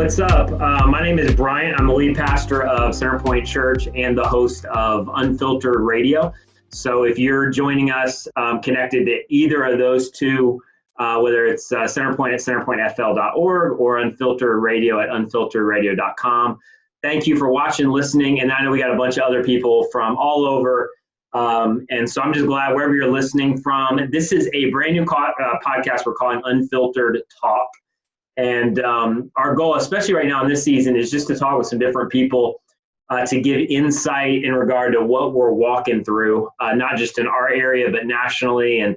what's up? My name is Bryant. I'm the lead pastor of Center Point Church and the host of Unfiltered Radio. So if you're joining us connected to either of those two, whether it's Centerpoint at centerpointfl.org or Unfiltered Radio at unfilteredradio.com, thank you for watching, listening. And I know we got a bunch of other people from all over. And so I'm just glad wherever you're listening from. This is a brand new podcast we're calling Unfiltered Talk. And our goal, especially right now in this season, is just to talk with some different people to give insight in regard to what we're walking through, not just in our area, but nationally. And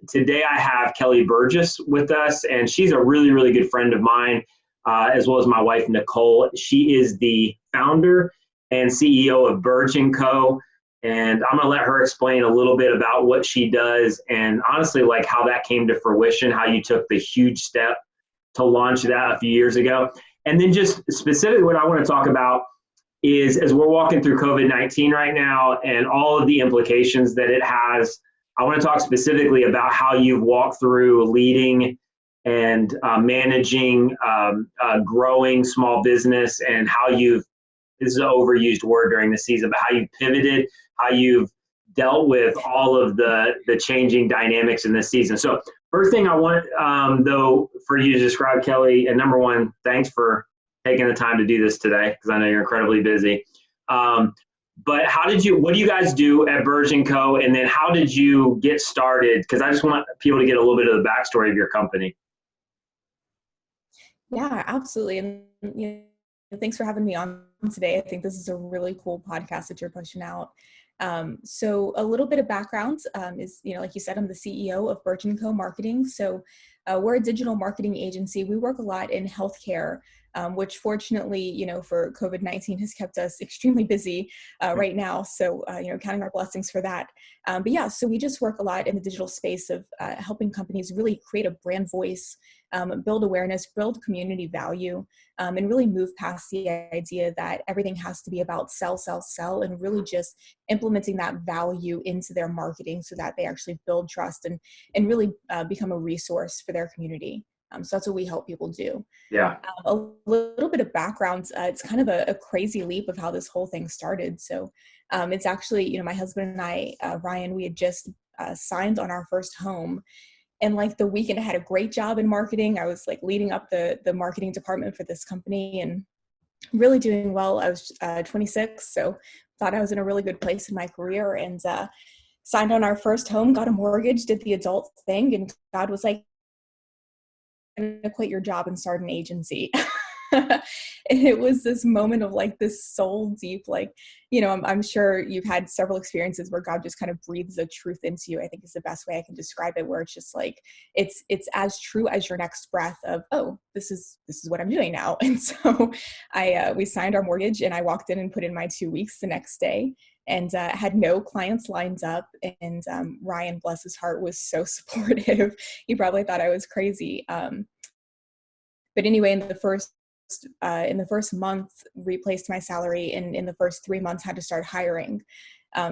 today I have Kelly Burgess with us, and she's a really, really good friend of mine, as well as my wife, Nicole. She is the founder and CEO of Burg Co. And I'm going to let her explain a little bit about what she does and honestly, like how that came to fruition, how you took the huge step to launch that a few years ago. And then just specifically what I want to talk about is, as we're walking through COVID-19 right now and all of the implications that it has, I want to talk specifically about how you've walked through leading and managing growing small business, and how you've, this is an overused word during the season, but how you've pivoted, how you've dealt with all of the changing dynamics in this season. So first thing I want, though, for you to describe, Kelly, and number one, thanks for taking the time to do this today, because I know you're incredibly busy. But what do you guys do at Burg Co? And then how did you get started? Because I just want people to get a little bit of the backstory of your company. Yeah, absolutely. And thanks for having me on today. I think this is a really cool podcast that you're pushing out. So a little bit of background is, like you said, I'm the CEO of Burg Co Marketing. So we're a digital marketing agency. We work a lot in healthcare, which fortunately, for COVID-19 has kept us extremely busy right now. So, counting our blessings for that. But yeah, so we just work a lot in the digital space of helping companies really create a brand voice, build awareness, build community value, and really move past the idea that everything has to be about sell, and really just implementing that value into their marketing so that they actually build trust and really become a resource for their community. So that's what we help people do. Yeah. A little bit of background. It's kind of a crazy leap of how this whole thing started. So it's actually, my husband and I, Ryan, we had just signed on our first home. And like the weekend, I had a great job in marketing. I was like leading up the marketing department for this company and really doing well. I was 26, so thought I was in a really good place in my career, and signed on our first home, got a mortgage, did the adult thing, and God was like, "I'm gonna quit your job and start an agency." And it was this moment of like this soul deep, like, I'm sure you've had several experiences where God just kind of breathes the truth into you. I think is the best way I can describe it, where it's just like, it's as true as your next breath of, oh, this is what I'm doing now. And so we signed our mortgage, and I walked in and put in my 2 weeks the next day, and had no clients lined up. And Ryan, bless his heart, was so supportive. He probably thought I was crazy. But anyway, in the first month, replaced my salary, and in the first 3 months had to start hiring.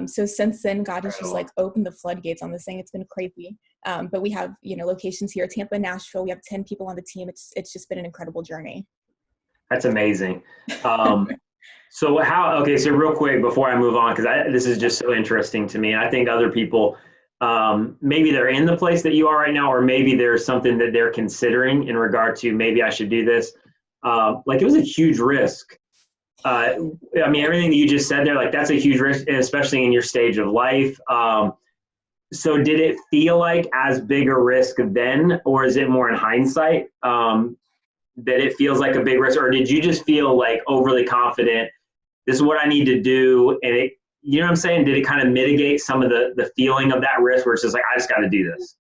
So since then, God has just like opened the floodgates on this thing. It's been crazy. But we have, locations here, Tampa, Nashville. We have 10 people on the team. It's just been an incredible journey. That's amazing. So real quick before I move on, because this is just so interesting to me. And I think other people, maybe they're in the place that you are right now, or maybe there's something that they're considering in regard to, maybe I should do this. It was a huge risk. Everything that you just said there, like that's a huge risk, especially in your stage of life. So did it feel like as big a risk then, or is it more in hindsight that it feels like a big risk, or did you just feel like overly confident? This is what I need to do. And it, you know what I'm saying? Did it kind of mitigate some of the feeling of that risk, where it's just like, I just got to do this?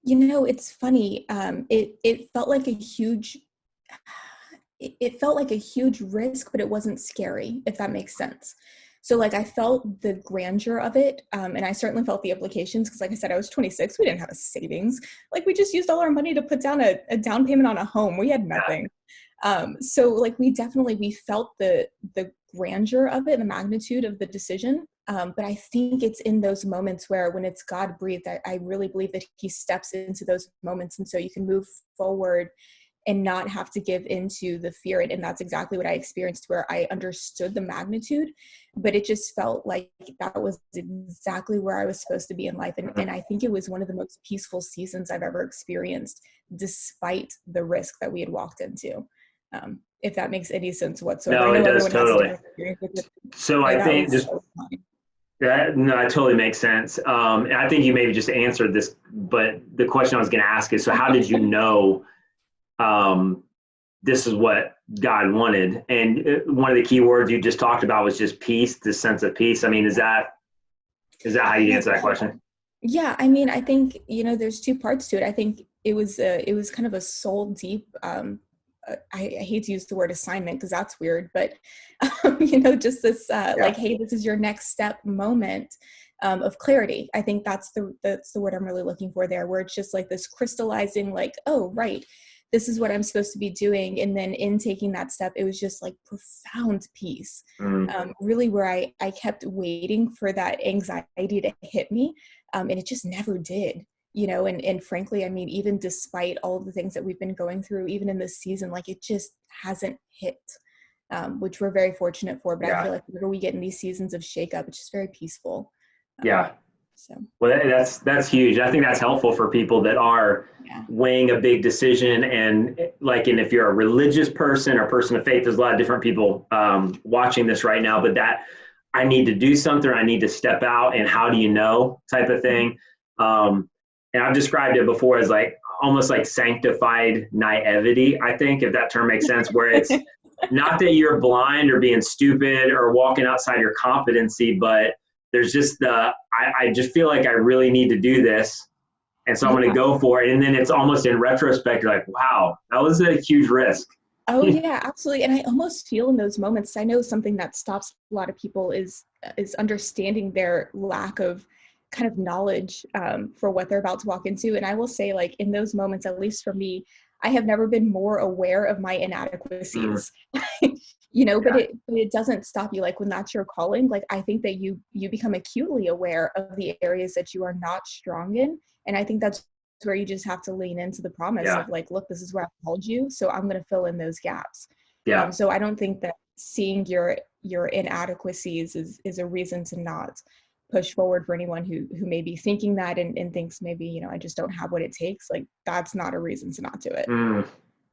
It's funny. It felt like a huge risk, but it wasn't scary, if that makes sense. So like I felt the grandeur of it. And I certainly felt the implications, because like I said, I was 26. We didn't have a savings. Like we just used all our money to put down a down payment on a home. We had nothing. So like we felt the grandeur of it, the magnitude of the decision. But I think it's in those moments where, when it's God breathed, I really believe that he steps into those moments. And so you can move forward and not have to give into the fear. And that's exactly what I experienced, where I understood the magnitude, but it just felt like that was exactly where I was supposed to be in life. And I think it was one of the most peaceful seasons I've ever experienced, despite the risk that we had walked into. If that makes any sense whatsoever. No, I it know does everyone has a totally. different experience with it. So But I that think was just so fun. that, no, it totally makes sense. And I think you maybe just answered this, but the question I was going to ask is, so how did you know this is what God wanted? And one of the key words you just talked about was just peace, this sense of peace. I mean, is that how you answer that question? Yeah, I mean, I think, there's two parts to it. I think it was kind of a soul deep, I hate to use the word assignment because that's weird, but just this like, hey, this is your next step moment of clarity. I think that's the word I'm really looking for there, where it's just like this crystallizing, like, oh, right, this is what I'm supposed to be doing. And then in taking that step, it was just like profound peace, really, where I kept waiting for that anxiety to hit me. And it just never did. And frankly, I mean, even despite all of the things that we've been going through, even in this season, like, it just hasn't hit, which we're very fortunate for. But I feel like whenever we get in these seasons of shakeup, it's just very peaceful. So. Well, that's huge. I think that's helpful for people that are weighing a big decision. And if you're a religious person or person of faith, there's a lot of different people watching this right now, but that I need to do something, I need to step out, and how do you know type of thing. And I've described it before as like almost like sanctified naivety, I think, if that term makes sense, where it's not that you're blind or being stupid or walking outside your competency, but there's just I just feel like I really need to do this. And so I'm going to go for it. And then it's almost in retrospect, you're like, wow, that was a huge risk. Oh yeah, absolutely. And I almost feel in those moments, I know something that stops a lot of people is understanding their lack of kind of knowledge for what they're about to walk into. And I will say, like, in those moments, at least for me, I have never been more aware of my inadequacies. But it doesn't stop you. Like, when that's your calling, like, I think that you become acutely aware of the areas that you are not strong in. And I think that's where you just have to lean into the promise of like, look, this is where I called you, so I'm going to fill in those gaps. So I don't think that seeing your inadequacies is a reason to not push forward for anyone who may be thinking that and thinks maybe, I just don't have what it takes. Like, that's not a reason to not do it.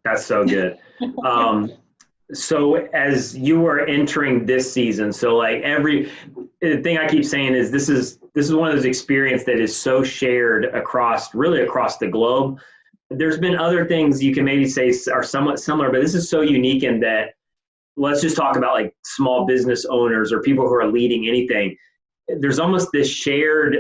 That's so good. So as you were entering this season, so like the thing I keep saying is this is one of those experiences that is so shared across the globe. There's been other things you can maybe say are somewhat similar, but this is so unique in that, let's just talk about like small business owners or people who are leading anything. There's almost this shared,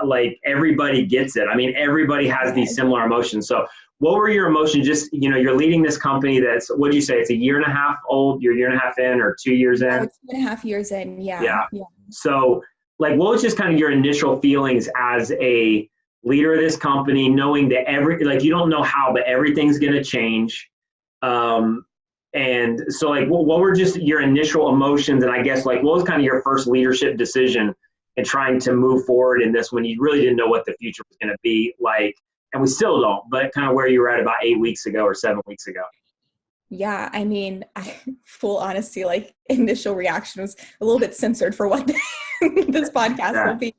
like, everybody gets it. I mean, everybody has these similar emotions. So what were your emotions? Just, you're leading this company that's, what did you say? It's a year and a half old, you're a year and a half in, or 2 years in? 2.5 years in. Yeah. So like, what was just kind of your initial feelings as a leader of this company, knowing that you don't know how, but everything's going to change. And so like, what were just your initial emotions? And I guess, like, what was kind of your first leadership decision in trying to move forward in this when you really didn't know what the future was going to be like? And we still don't, but kind of where you were at about 8 weeks ago or 7 weeks ago. Yeah, I mean, full honesty, like, initial reaction was a little bit censored for what this podcast will be.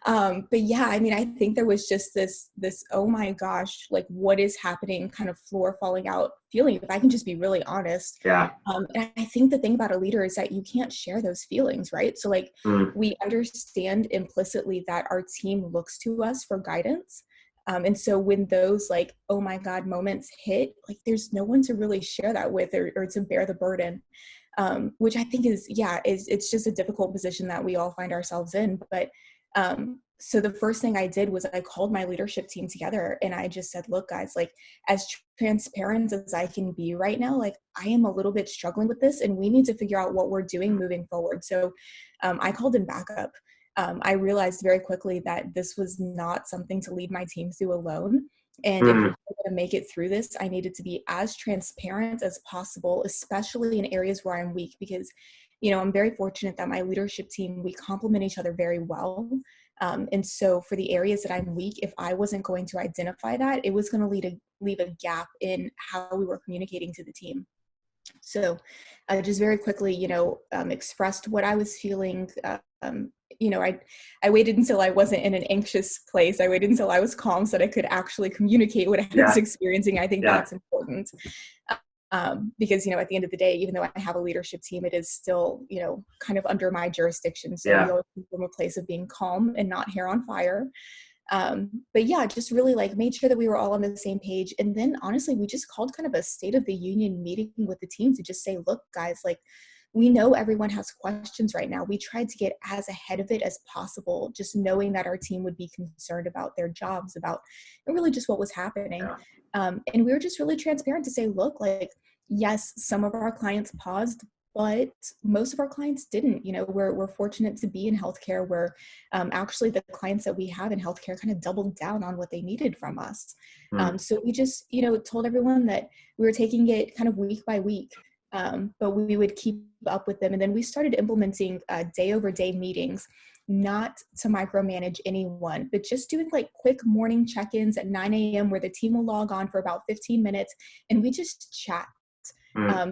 But yeah, I mean, I think there was just this, oh my gosh, like, what is happening, kind of floor falling out feeling, if I can just be really honest. And I think the thing about a leader is that you can't share those feelings, right? So like, we understand implicitly that our team looks to us for guidance. And so when those, like, oh my God moments hit, like, there's no one to really share that with or to bear the burden, which I think it's just a difficult position that we all find ourselves in. But so the first thing I did was I called my leadership team together and I just said, look, guys, like, as transparent as I can be right now, like, I am a little bit struggling with this and we need to figure out what we're doing moving forward. So I called in backup. I realized very quickly that this was not something to lead my team through alone. And if we were going to make it through this, I needed to be as transparent as possible, especially in areas where I'm weak, because, I'm very fortunate that my leadership team, we complement each other very well. And so for the areas that I'm weak, if I wasn't going to identify that, it was going to leave a gap in how we were communicating to the team. So I just very quickly, expressed what I was feeling. I waited until I wasn't in an anxious place. I waited until I was calm so that I could actually communicate what I was experiencing. I think that's important. Because, at the end of the day, even though I have a leadership team, it is still, kind of under my jurisdiction. So we always come from a place of being calm and not hair on fire. But yeah, just really made sure that we were all on the same page. And then honestly, we just called kind of a State of the Union meeting with the team to just say, look, guys, we know everyone has questions right now. We tried to get as ahead of it as possible, just knowing that our team would be concerned about their jobs, about really just what was happening. And we were just really transparent to say, look, yes, some of our clients paused, but most of our clients didn't. We're fortunate to be in healthcare where actually the clients that we have in healthcare kind of doubled down on what they needed from us. So we just, told everyone that we were taking it kind of week by week, but we would keep up with them. And then we started implementing day over day meetings, not to micromanage anyone, but just doing quick morning check-ins at 9 a.m. where the team will log on for about 15 minutes and we just chat.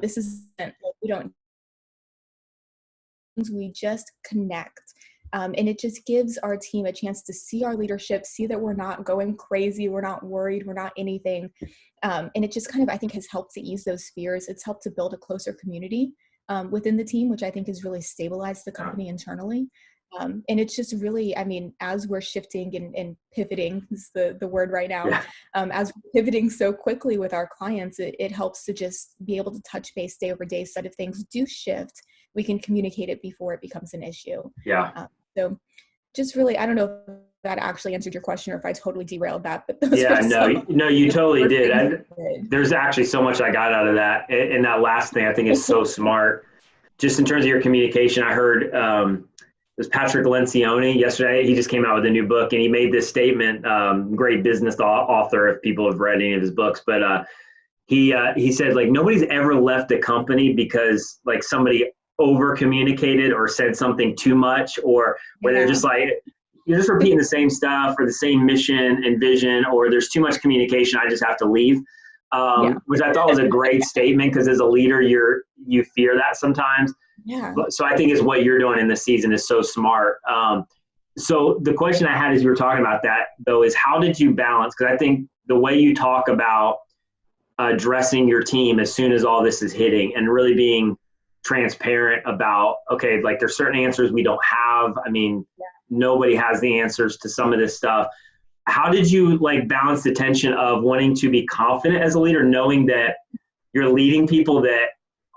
This isn't, we just connect. And it just gives our team a chance to see our leadership, see that we're not going crazy, we're not worried, we're not anything. And it just kind of, I think, has helped to ease those fears. It's helped to build a closer community within the team, which I think has really stabilized the company internally. And it's just really, as we're shifting and pivoting is the word right now, as we're pivoting so quickly with our clients, it helps to just be able to touch base day over day so that if things do shift, we can communicate it before it becomes an issue. So just really, I don't know if that actually answered your question or if I totally derailed that, but no, you totally did. There's actually so much I got out of that. And that last thing I think is so smart. Just in terms of your communication, I heard it was Patrick Lencioni yesterday. He just came out with a new book and he made this statement, great business author if people have read any of his books, but he said nobody's ever left the company because somebody over communicated or said something too much, or where they're just you're just repeating the same stuff or the same mission and vision, or there's too much communication, I just have to leave. Which I thought was a great statement, because as a leader, you fear that sometimes. So I think is what you're doing in this season is so smart. So the question I had as you were talking about that though is how did you balance? Because I think the way you talk about addressing your team as soon as all this is hitting and really being transparent about, okay, there's certain answers we don't have. Nobody has the answers to some of this stuff. How did you balance the tension of wanting to be confident as a leader, knowing that you're leading people that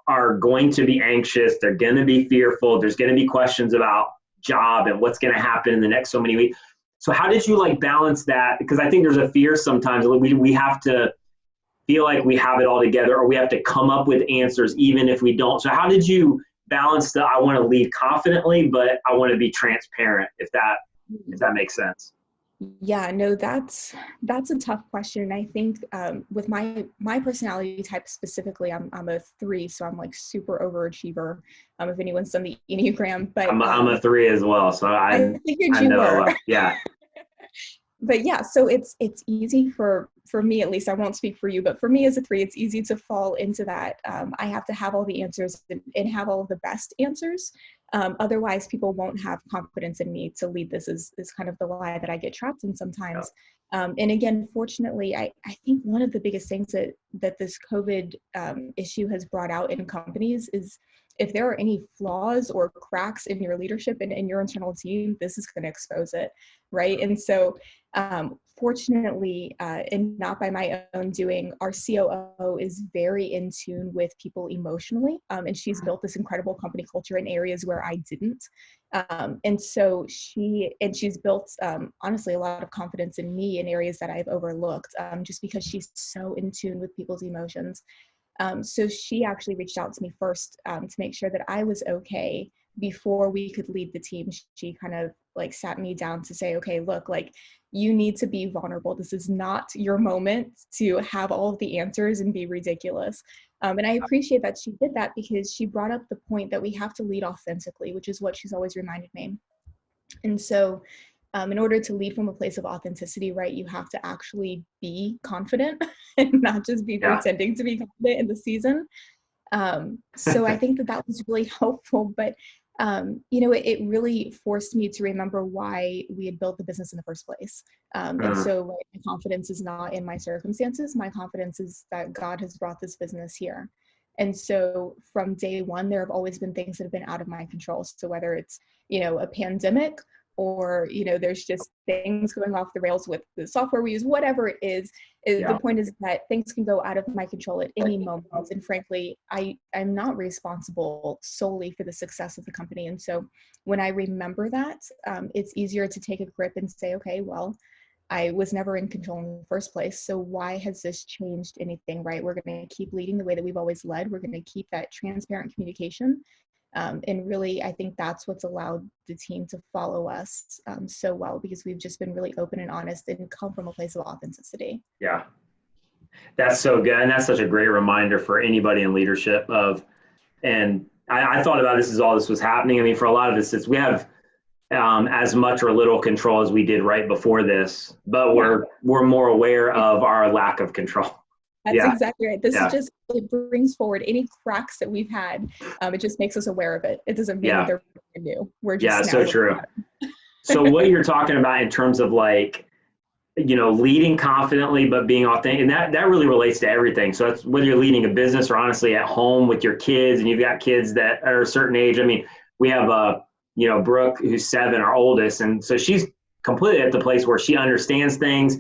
are going to be anxious, they're going to be fearful, there's going to be questions about job and what's going to happen in the next so many weeks. So how did you balance that? Because I think there's a fear sometimes we have to feel like we have it all together, or we have to come up with answers even if we don't. So how did you balance I want to lead confidently, but I want to be transparent, if that makes sense? Yeah, no, that's a tough question. I think with my personality type specifically, I'm a 3, so I'm super overachiever. If anyone's done the Enneagram, but I'm a 3 as well, so I figured you were. Yeah. But yeah, so it's easy for me, at least. I won't speak for you, but for me as a 3, it's easy to fall into that. I have to have all the answers and have all of the best answers. Otherwise, people won't have confidence in me to lead. This is kind of the lie that I get trapped in sometimes. And again, fortunately, I think one of the biggest things that this COVID issue has brought out in companies is if there are any flaws or cracks in your leadership and in your internal team, this is going to expose it, right? And so fortunately, and not by my own doing, our COO is very in tune with people emotionally, and she's built this incredible company culture in areas where I didn't. And so she's built, honestly, a lot of confidence in me in areas that I've overlooked, just because she's so in tune with people's emotions. So she actually reached out to me first to make sure that I was okay before we could lead the team. She kind of sat me down to say, okay, look, you need to be vulnerable. This is not your moment to have all of the answers and be ridiculous. And I appreciate that she did that, because she brought up the point that we have to lead authentically, which is what she's always reminded me. And so in order to lead from a place of authenticity, right, you have to actually be confident and not just be pretending to be confident in the season. So I think that was really helpful, but it really forced me to remember why we had built the business in the first place. And so my confidence is not in my circumstances. My confidence is that God has brought this business here. And so from day one, there have always been things that have been out of my control. So whether it's, a pandemic, or, there's just things going off the rails with the software we use, whatever it is, the point is that things can go out of my control at any moment. And frankly, I'm not responsible solely for the success of the company. And so when I remember that, it's easier to take a grip and say, okay, well, I was never in control in the first place. So why has this changed anything, right? We're going to keep leading the way that we've always led. We're going to keep that transparent communication. And really, I think that's what's allowed the team to follow us so well, because we've just been really open and honest and come from a place of authenticity. Yeah, that's so good. And that's such a great reminder for anybody in leadership and I thought about this as all this was happening. I mean, for a lot of us, we have as much or little control as we did right before this, but we're more aware of our lack of control. That's exactly right. This is just, it brings forward any cracks that we've had. It just makes us aware of it. It doesn't mean that they're brand new. We're just so true. So what you're talking about in terms of leading confidently, but being authentic, and that really relates to everything. So that's whether you're leading a business or honestly at home with your kids, and you've got kids that are a certain age. I mean, we have Brooke, who's 7, our oldest. And so she's completely at the place where she understands things.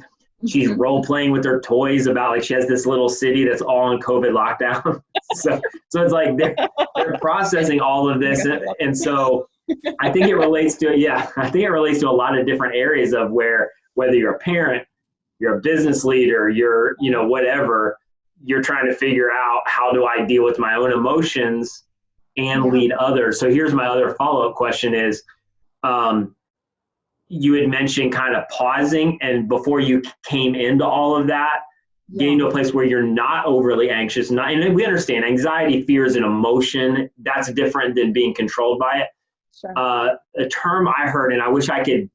She's role playing with her toys about she has this little city that's all on COVID lockdown. so it's like they're processing all of this. And so I think it relates to, a lot of different areas of whether you're a parent, you're a business leader, you're, whatever, you're trying to figure out, how do I deal with my own emotions and lead others? So here's my other follow-up question is, you had mentioned kind of pausing, and before you came into all of that, getting to a place where you're not overly anxious. And we understand anxiety, fear is an emotion. That's different than being controlled by it. Sure. A term I heard, and I wish I could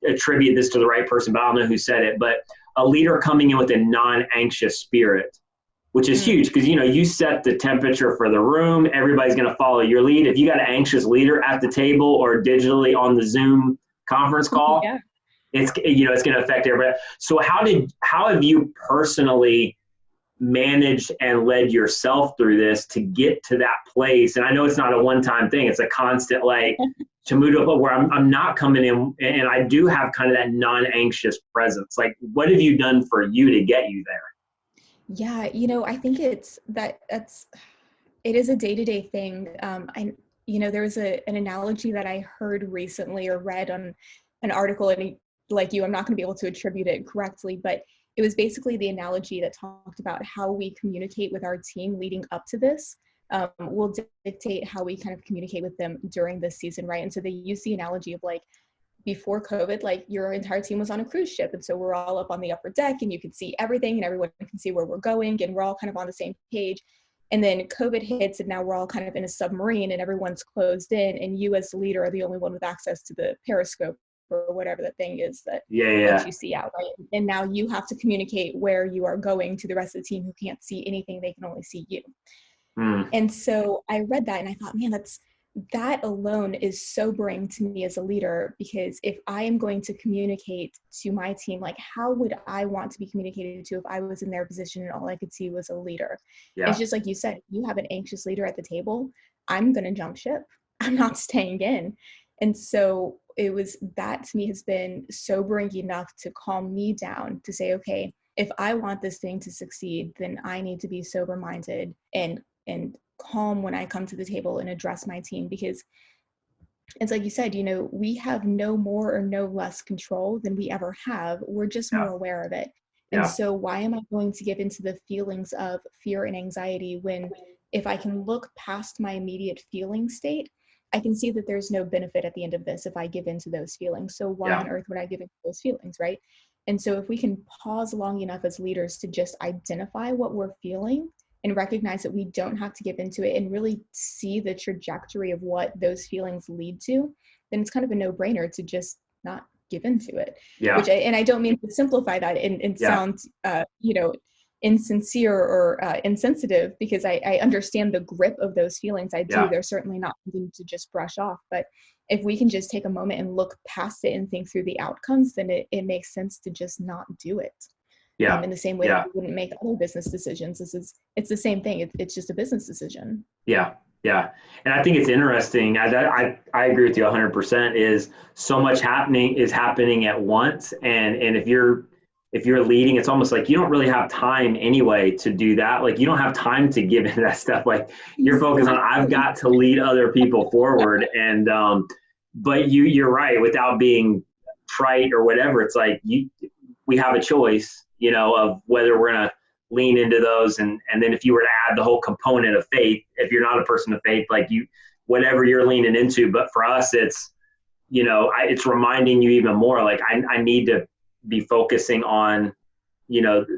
attribute this to the right person, but I don't know who said it, but a leader coming in with a non-anxious spirit, which is huge because, you set the temperature for the room. Everybody's going to follow your lead. If you got an anxious leader at the table or digitally on the Zoom conference call, it's going to affect everybody. So how have you personally managed and led yourself through this to get to that place? And I know it's not a one-time thing. It's a constant, to move to a point where I'm not coming in and I do have kind of that non-anxious presence. What have you done for you to get you there? Yeah, I think it is a day-to-day thing. There was an analogy that I heard recently or read on an article, and I'm not going to be able to attribute it correctly, but it was basically the analogy that talked about how we communicate with our team leading up to this will dictate how we kind of communicate with them during this season, right? And so they use the analogy of before COVID, your entire team was on a cruise ship. And so we're all up on the upper deck and you can see everything and everyone can see where we're going and we're all kind of on the same page. And then COVID hits and now we're all kind of in a submarine and everyone's closed in, and you as the leader are the only one with access to the periscope or whatever the thing is that you see out, right? And now you have to communicate where you are going to the rest of the team who can't see anything, they can only see you. And so I read that and I thought, man, that alone is sobering to me as a leader, because if I am going to communicate to my team, how would I want to be communicated to if I was in their position and all I could see was a leader? It's just like you said, you have an anxious leader at the table, I'm going to jump ship. I'm not staying in. And so that to me has been sobering enough to calm me down to say, okay, if I want this thing to succeed, then I need to be sober-minded and calm when I come to the table and address my team, because it's like you said, we have no more or no less control than we ever have. We're just more aware of it. And so why am I going to give into the feelings of fear and anxiety when if I can look past my immediate feeling state, I can see that there's no benefit at the end of this if I give into those feelings. So why on earth would I give into those feelings, right? And so if we can pause long enough as leaders to just identify what we're feeling and recognize that we don't have to give into it and really see the trajectory of what those feelings lead to, then it's kind of a no-brainer to just not give into it. Yeah. And I don't mean to simplify that and sound, insincere or insensitive, because I understand the grip of those feelings. I do. Yeah. They're certainly not something to just brush off. But if we can just take a moment and look past it and think through the outcomes, then it makes sense to just not do it. Yeah. In the same way that we wouldn't make other business decisions. It's the same thing. It's just a business decision. Yeah. Yeah. And I think it's interesting. I agree with you 100%. Is so much happening at once. And if you're leading, it's almost like you don't really have time anyway to do that. Like you don't have time to give into that stuff. Like you're focused on, I've got to lead other people forward. And, but you're right, without being trite or whatever, it's like we have a choice, of whether we're going to lean into those. And then if you were to add the whole component of faith, if you're not a person of faith, like whatever you're leaning into, but for us, it's, it's reminding you even more, like I need to be focusing on,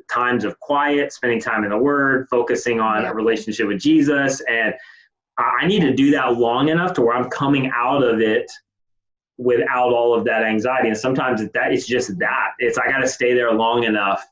times of quiet, spending time in the Word, focusing on a relationship with Jesus. And I need to do that long enough to where I'm coming out of it without all of that anxiety. And sometimes it's just that. I got to stay there long enough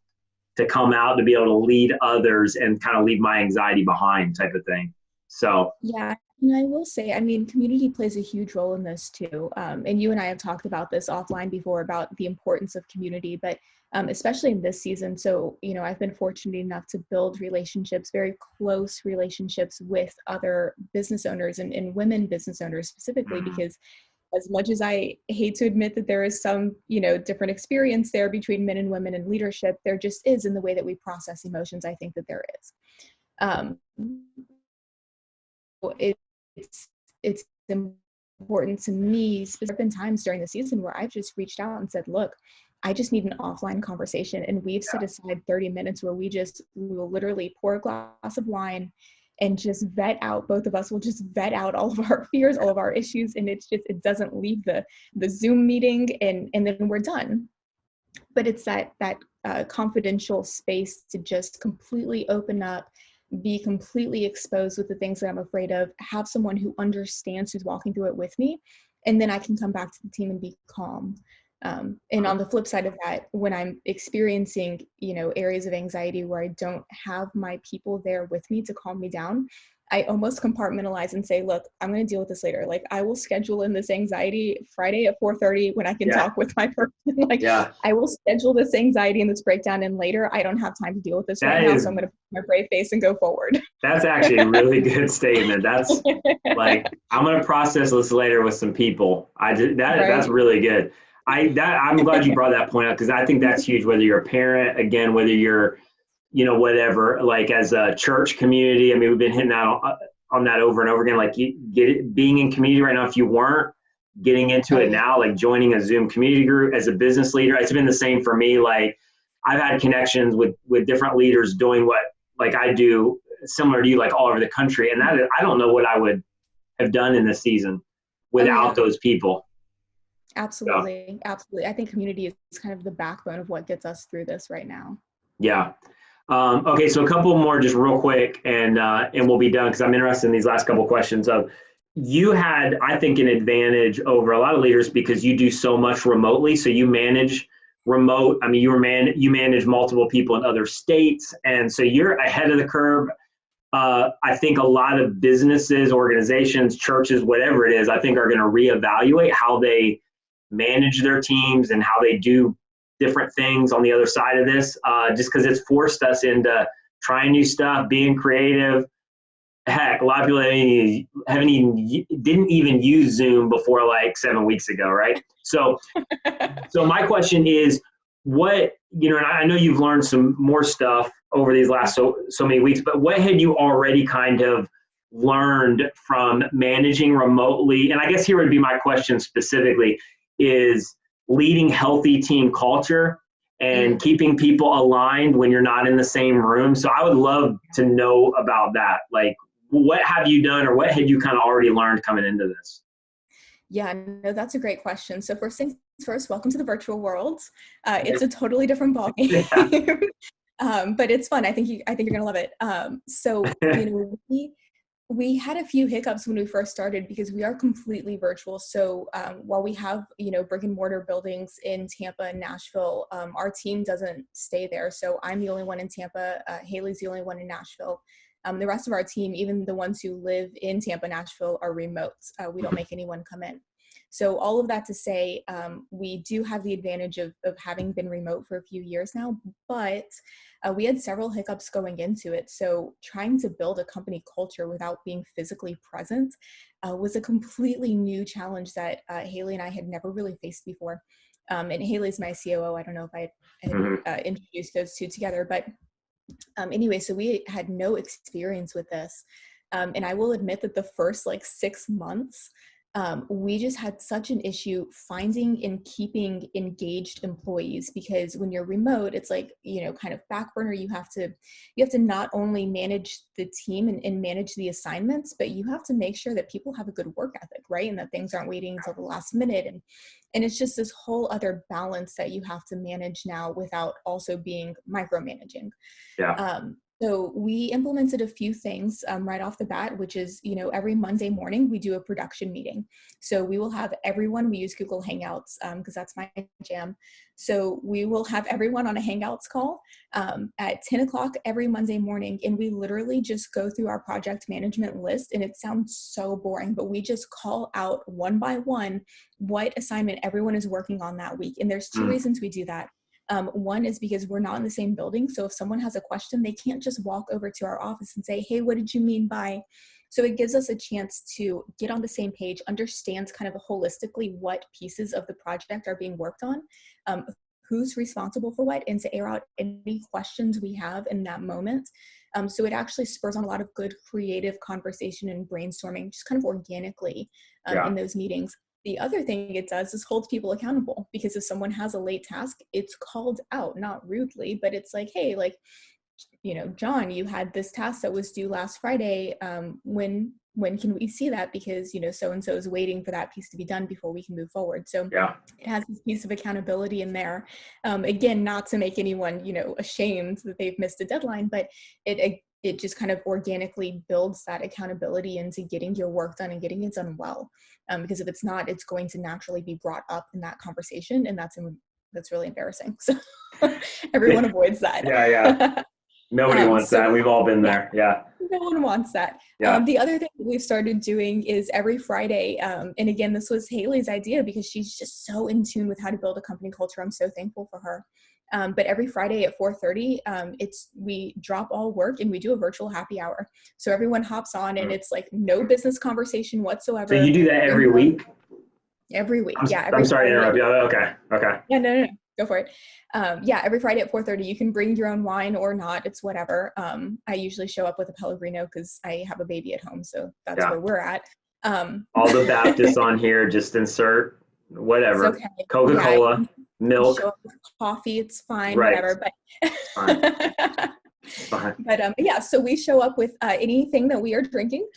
to come out to be able to lead others and kind of leave my anxiety behind, type of thing. So yeah. And I will say, community plays a huge role in this too. And you and I have talked about this offline before about the importance of community, but especially in this season. So, I've been fortunate enough to build relationships, very close relationships with other business owners and women business owners specifically, because as much as I hate to admit that there is some, different experience there between men and women in leadership, there just is in the way that we process emotions. I think that there is. It's important to me. There have been times during the season where I've just reached out and said, look, I just need an offline conversation. And we've set aside 30 minutes where we will literally pour a glass of wine and just both of us will just vet out all of our fears, all of our issues. And it doesn't leave the Zoom meeting and then we're done. But it's that confidential space to just completely open up, be completely exposed with the things that I'm afraid of, have someone who understands, who's walking through it with me, and then I can come back to the team and be calm. And on the flip side of that, when I'm experiencing, areas of anxiety where I don't have my people there with me to calm me down, I almost compartmentalize and say, look, I'm going to deal with this later. Like I will schedule in this anxiety Friday at 4:30 when I can talk with my person. I will schedule this anxiety and this breakdown in later. I don't have time to deal with this right now. So I'm going to put my brave face and go forward. That's actually a really good statement. That's like, I'm going to process this later with some people. That's really good. I'm glad you brought that point up, because I think that's huge, whether you're a parent, again, whether you're, whatever, like as a church community. We've been hitting out on that over and over again, like being in community right now. If you weren't getting into it now, like joining a Zoom community group as a business leader, it's been the same for me. Like I've had connections with different leaders doing what like I do, similar to you, like all over the country. And I don't know what I would have done in this season without those people. Absolutely. Absolutely. I think community is kind of the backbone of what gets us through this right now. Yeah. Okay. So a couple more just real quick and we'll be done, because I'm interested in these last couple of questions. You had, I think, an advantage over a lot of leaders because you do so much remotely. So you manage remote. You manage multiple people in other states. And so you're ahead of the curve. I think a lot of businesses, organizations, churches, whatever it is, I think are going to reevaluate how they manage their teams and how they do different things on the other side of this, just because it's forced us into trying new stuff, being creative. Heck, a lot of people didn't even use Zoom before like 7 weeks ago, right? So my question is, what, and I know you've learned some more stuff over these last so many weeks, but what had you already kind of learned from managing remotely? And I guess here would be my question specifically, is leading healthy team culture and keeping people aligned when you're not in the same room. So I would love to know about that. Like, what have you done, or what had you kind of already learned coming into this? Yeah, no, that's a great question. So first things first, welcome to the virtual world. It's a totally different ballgame, but it's fun. I think you're gonna love it. So We had a few hiccups when we first started because we are completely virtual. So while we have, brick and mortar buildings in Tampa and Nashville, our team doesn't stay there. So I'm the only one in Tampa. Haley's the only one in Nashville. The rest of our team, even the ones who live in Tampa, Nashville, are remote. We don't make anyone come in. So all of that to say, we do have the advantage of having been remote for a few years now, but we had several hiccups going into it. So trying to build a company culture without being physically present was a completely new challenge that Haley and I had never really faced before. And Haley's my COO. I don't know if I had introduced those two together, but anyway, so we had no experience with this. And I will admit that the first 6 months, we just had such an issue finding and keeping engaged employees, because when you're remote, it's kind of back burner. You have to not only manage the team and manage the assignments, but you have to make sure that people have a good work ethic, right? And that things aren't waiting until the last minute. And it's just this whole other balance that you have to manage now without also being micromanaging. Yeah. So we implemented a few things right off the bat, which is, every Monday morning we do a production meeting. So we will have everyone, we use Google Hangouts because that's my jam. So we will have everyone on a Hangouts call at 10 o'clock every Monday morning. And we literally just go through our project management list. And it sounds so boring, but we just call out one by one what assignment everyone is working on that week. And there's two reasons we do that. One is because we're not in the same building. So if someone has a question, they can't just walk over to our office and say, hey, what did you mean by? So it gives us a chance to get on the same page, understand kind of holistically what pieces of the project are being worked on, who's responsible for what, and to air out any questions we have in that moment. So it actually spurs on a lot of good creative conversation and brainstorming, just kind of organically in those meetings. The other thing it does is holds people accountable, because if someone has a late task, it's called out, not rudely, but it's like, hey, John, you had this task that was due last Friday. When can we see that? Because, so-and-so is waiting for that piece to be done before we can move forward. So it has this piece of accountability in there. Again, not to make anyone, ashamed that they've missed a deadline, but it just kind of organically builds that accountability into getting your work done and getting it done well. Because if it's not, it's going to naturally be brought up in that conversation, and that's really embarrassing. So everyone avoids that. Yeah. Nobody wants that. We've all been there. Yeah. No one wants that. Yeah. The other thing that we've started doing is every Friday, and again, this was Haley's idea because she's just so in tune with how to build a company culture. I'm so thankful for her. But every Friday at 4:30, we drop all work and we do a virtual happy hour. So everyone hops on and it's no business conversation whatsoever. So you do that every week? Every week. I'm sorry to interrupt you. Okay. Yeah, no. Go for it. Every Friday at 4:30, you can bring your own wine or not. It's whatever. I usually show up with a Pellegrino because I have a baby at home. So that's where we're at. All the Baptists on here, just insert whatever. Okay. Coca-Cola, milk. Show up with coffee, it's fine, right. whatever. But Fine. But so we show up with anything that we are drinking,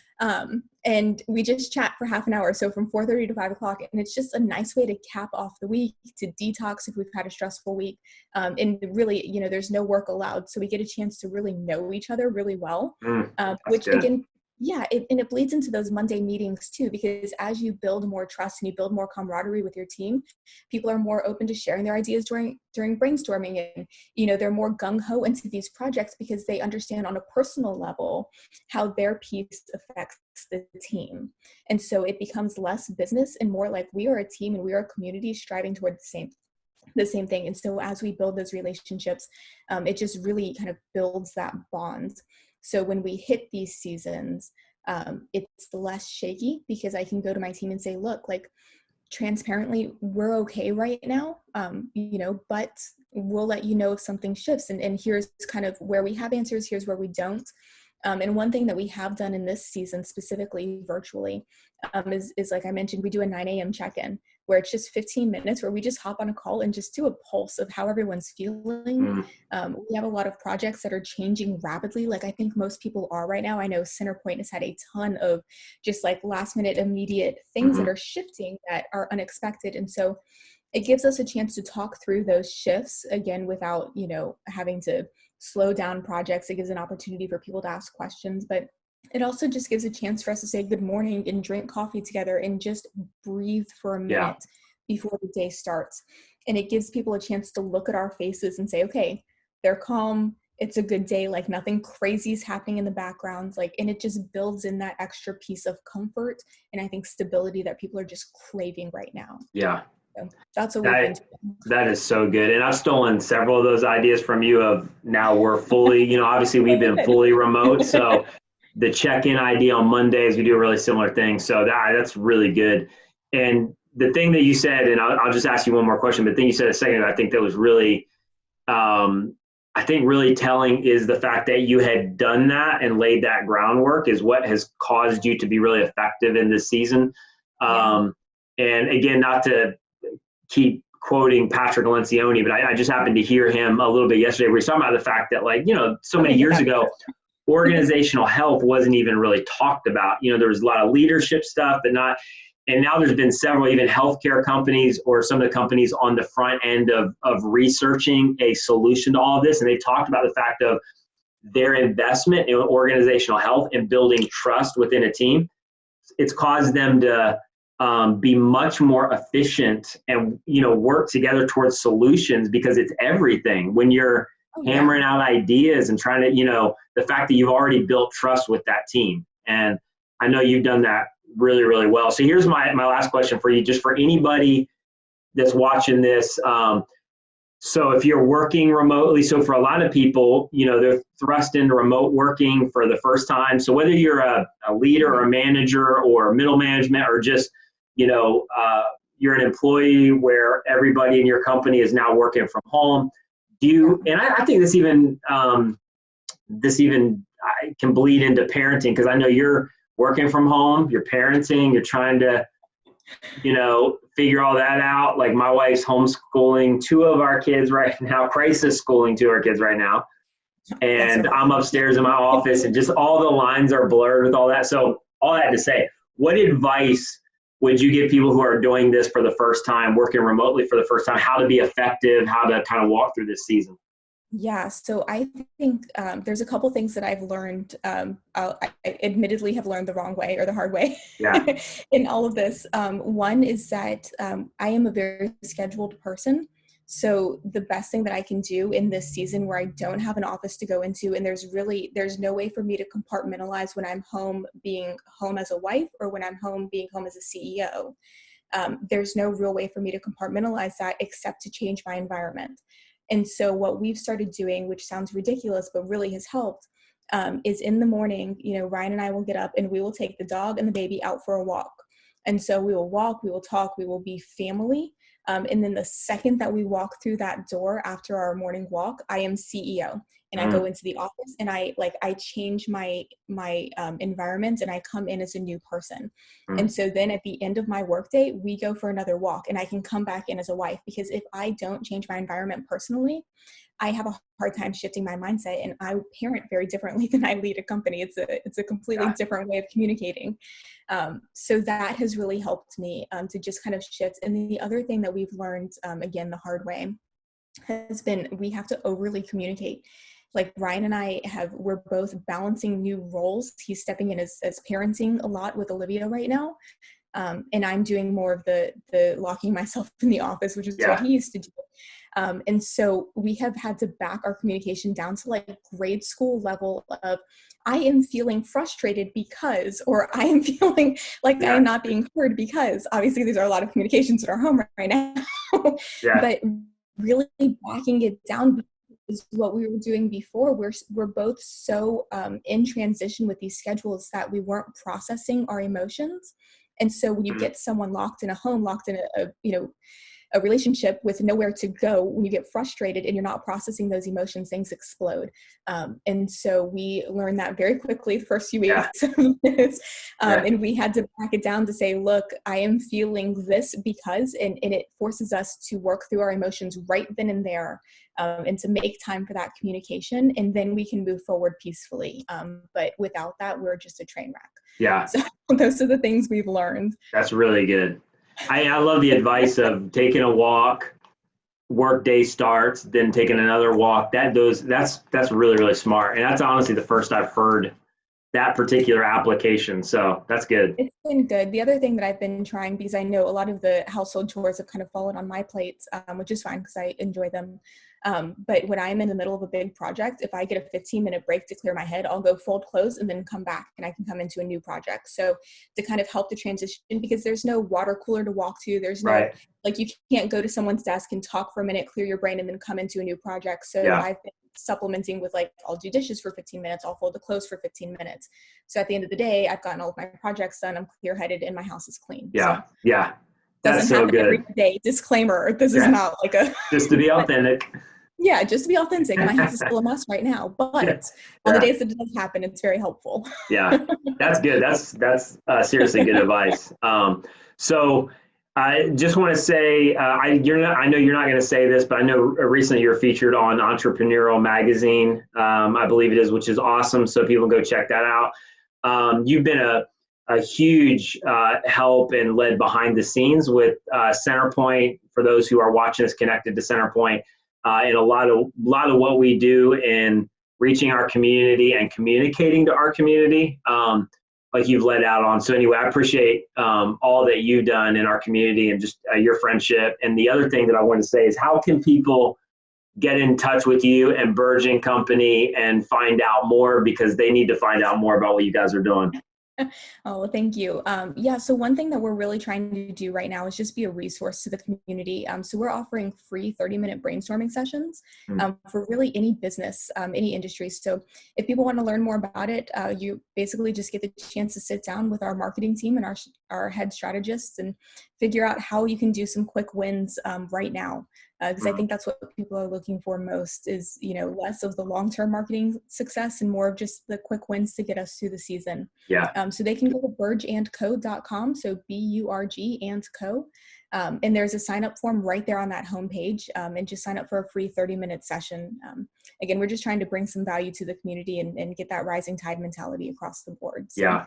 and we just chat for half an hour. So from 4:30 to 5 o'clock, and it's just a nice way to cap off the week, to detox if we've had a stressful week. And really, there's no work allowed, so we get a chance to really know each other really well, which good. Again. Yeah, and it bleeds into those Monday meetings too, because as you build more trust and you build more camaraderie with your team, people are more open to sharing their ideas during brainstorming, and they're more gung-ho into these projects because they understand on a personal level how their piece affects the team. And so it becomes less business and more like we are a team and we are a community striving toward the same thing. And so as we build those relationships, it just really kind of builds that bond. So when we hit these seasons, it's less shaky because I can go to my team and say, look, transparently, we're okay right now, but we'll let you know if something shifts. And here's kind of where we have answers, here's where we don't. And one thing that we have done in this season, specifically virtually, is like I mentioned, we do a 9 a.m. check-in where it's just 15 minutes where we just hop on a call and just do a pulse of how everyone's feeling. We have a lot of projects that are changing rapidly. I think most people are right now. I know Centerpoint has had a ton of just last minute immediate things that are shifting that are unexpected. And so it gives us a chance to talk through those shifts again, without, having to slow down projects. It gives an opportunity for people to ask questions, but it also just gives a chance for us to say good morning and drink coffee together and just breathe for a Yeah. minute before the day starts. And it gives people a chance to look at our faces and say, okay, they're calm. It's a good day. Like nothing crazy is happening in the background. Like, and it just builds in that extra piece of comfort and I think stability that people are just craving right now. Yeah. So that's what we've been doing. That is so good. And I've stolen several of those ideas from you of now we're fully, obviously we've been fully remote. So the check-in idea on Mondays, we do a really similar thing. So that's really good. And the thing that you said, and I'll just ask you one more question, but the thing you said a second ago, I think that was really, I think really telling is the fact that you had done that and laid that groundwork is what has caused you to be really effective in this season. And again, not to keep quoting Patrick Lencioni, but I just happened to hear him a little bit yesterday where he's talking about the fact that so many years ago, organizational health wasn't even really talked about. There was a lot of leadership stuff, but not, and now there's been several even healthcare companies or some of the companies on the front end of researching a solution to all of this. And they talked about the fact of their investment in organizational health and building trust within a team. It's caused them to be much more efficient and, work together towards solutions because it's everything. When you're hammering out ideas and trying to, the fact that you've already built trust with that team. And I know you've done that really, really well. So here's my last question for you, just for anybody that's watching this. So if you're working remotely, so for a lot of people, they're thrust into remote working for the first time. So whether you're a leader or a manager or middle management or just, you're an employee where everybody in your company is now working from home. And I think this even can bleed into parenting, because I know you're working from home, you're parenting, you're trying to, figure all that out. Like my wife's homeschooling 2 of our kids right now, crisis schooling 2 of our kids right now. And I'm upstairs in my office and just all the lines are blurred with all that. So all that to say, what advice would you give people who are doing this for the first time, working remotely for the first time, how to be effective, how to kind of walk through this season? Yeah, so I think there's a couple things that I've learned. I admittedly have learned the wrong way or the hard way in all of this. One is that I am a very scheduled person. So the best thing that I can do in this season where I don't have an office to go into, and there's no way for me to compartmentalize when I'm home being home as a wife or when I'm home being home as a CEO. There's no real way for me to compartmentalize that except to change my environment. And so what we've started doing, which sounds ridiculous, but really has helped, is in the morning, Ryan and I will get up and we will take the dog and the baby out for a walk. And so we will walk, we will talk, we will be family. And then the second that we walk through that door after our morning walk, I am CEO. And I go into the office and I change my environment and I come in as a new person. And so then at the end of my workday, we go for another walk and I can come back in as a wife, because if I don't change my environment personally, I have a hard time shifting my mindset, and I parent very differently than I lead a company. It's a completely different way of communicating. So that has really helped me to just kind of shift. And then the other thing that we've learned, again, the hard way, has been we have to overly communicate. Like Ryan and we're both balancing new roles. He's stepping in as parenting a lot with Olivia right now. And I'm doing more of the locking myself in the office, which is what he used to do. And so we have had to back our communication down to like grade school level of, I am feeling frustrated because, or I am feeling like I am not being heard because. Obviously these are a lot of communications in our home right now, but really backing it down is what we were doing before. We're both so in transition with these schedules that we weren't processing our emotions. And so when you get someone locked in a home, locked in a relationship with nowhere to go, when you get frustrated and you're not processing those emotions, things explode. And so we learned that very quickly the first few weeks of this. And we had to back it down to say, look, I am feeling this because, and it forces us to work through our emotions right then and there, and to make time for that communication. And then we can move forward peacefully. But without that, we're just a train wreck. Yeah. So those are the things we've learned. That's really good. I love the advice of taking a walk, work day starts, then taking another walk. That's really, really smart. And that's honestly the first I've heard that particular application. So that's good. It's been good. The other thing that I've been trying, because I know a lot of the household chores have kind of fallen on my plate, which is fine because I enjoy them. But when I'm in the middle of a big project, if I get a 15-minute break to clear my head, I'll go fold clothes and then come back and I can come into a new project. So to kind of help the transition, because there's no water cooler to walk to, there's no, Right. like you can't go to someone's desk and talk for a minute, clear your brain, and then come into a new project. So Yeah. I've been supplementing with like, I'll do dishes for 15 minutes, I'll fold the clothes for 15 minutes. So at the end of the day, I've gotten all of my projects done, I'm clear-headed, and my house is clean. Yeah. So Yeah. That's doesn't so happen every good. day. Disclaimer, this is not like a Just to be authentic. yeah, just to be authentic. My house is still a mess right now, but on the days that it does happen, it's very helpful. Yeah, that's good. That's seriously good advice. So I just want to say, I know you're not going to say this, but I know recently you're featured on Entrepreneurial Magazine, I believe it is, which is awesome. So people go check that out. You've been a huge help and led behind the scenes with Centerpoint. For those who are watching us connected to Centerpoint, and a lot of what we do in reaching our community and communicating to our community, like you've led out on. So anyway, I appreciate all that you've done in our community and just your friendship. And the other thing that I want to say is, how can people get in touch with you and Burg Company and find out more, because they need to find out more about what you guys are doing? Oh, well, thank you. Yeah, so one thing that we're really trying to do right now is just be a resource to the community. So we're offering free 30-minute brainstorming sessions for really any business, any industry. So if people want to learn more about it, you basically just get the chance to sit down with our marketing team and our head strategists and figure out how you can do some quick wins right now. Because I think that's what people are looking for most is, less of the long-term marketing success and more of just the quick wins to get us through the season. Yeah. So they can go to burgandco.com, so BURG and Co. And there's a sign-up form right there on that homepage, and just sign up for a free 30-minute session. Again, we're just trying to bring some value to the community and get that rising tide mentality across the board. So. Yeah.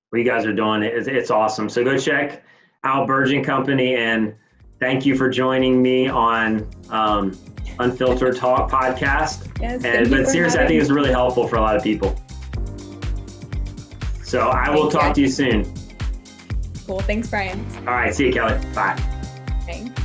What you guys are doing, it's awesome. So go check out Burg Company, and thank you for joining me on Unfiltered Talk podcast. Yes, but seriously, I think it's really helpful for a lot of people. So I will talk to you soon. Cool. Thanks, Brian. All right. See you, Kelly. Bye. Thanks.